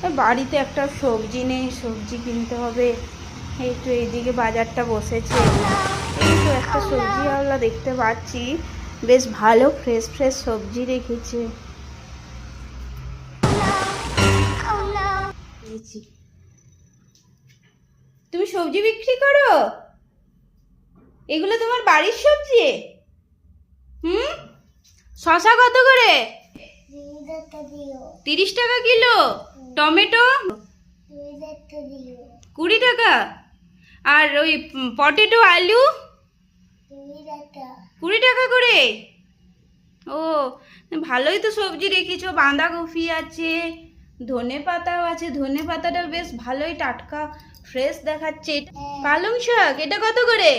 বাড়িতে একটা সবজি নেই, সবজি কিনতে হবে। এই তো এইদিকে বাজারটা বসেছে, এই তো একটা সবজিওয়ালা দেখতে পাচ্ছি, বেশ ভালো ফ্রেশ ফ্রেশ সবজি রেখেছে। তুমি সবজি বিক্রি করো? এগুলো তোমার বাড়ির সবজি? হুম, শশা কত করে? 30 টাকা কিলো। টমেটো 20 টাকা। আর ওই পটেটো আলু 20 টাকা করে। ও, ভালোই তো সবজি রেখেছো। বাঁধাকপি আছে, ধনে পাতাও আছে, ধনে পাতাটা বেশ ভালোই টাটকা ফ্রেশ দেখাচ্ছে। পালং শাক এটা কত করে?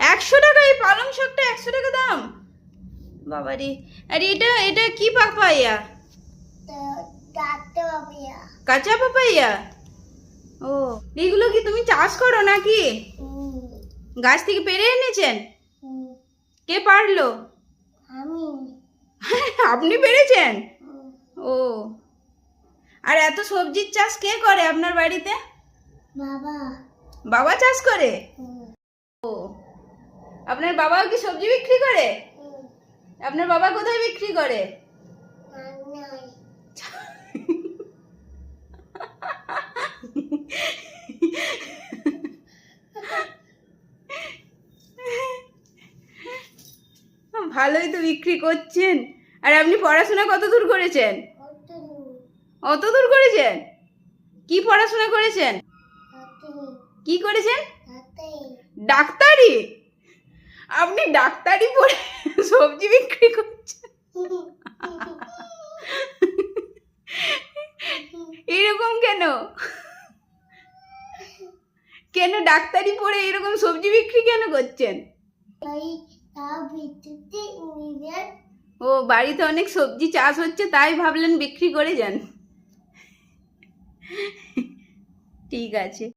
100 টাকা। এই পালং শাকটা 100 টাকা দাম? বাবারে। আর এটা এটা কি পাপাইয়া? কাঁচা পাপাইয়া। ও, এগুলো কি তুমি চাষ করো নাকি? গাছ থেকে পেড়ে এনেছেন? কে পারলো? আপনি পেরেছেন? ও, আর এত সবজির চাষ কে করে আপনার বাড়িতে? বাবা চাষ করে? ও, আপনার বাবাও কি সবজি বিক্রি করে? আপনার বাবা কোথায় বিক্রি করে? ভালোই তো বিক্রি করছেন। আর আপনি পড়াশোনা কত দূর করেছেন? অত দূর করেছেন? কি পড়াশোনা করেছেন? কি করেছেন? ডাক্তারি। আপনি ডাক্তারি পড়ে সবজি বিক্রি করছেন? এরকম কেন? কেন ডাক্তারি পড়ে এরকম সবজি বিক্রি কেন করছেন? ও, বাড়িতে অনেক সবজি চাষ হচ্ছে তাই ভাবলেন বিক্রি করে যান। ঠিক আছে।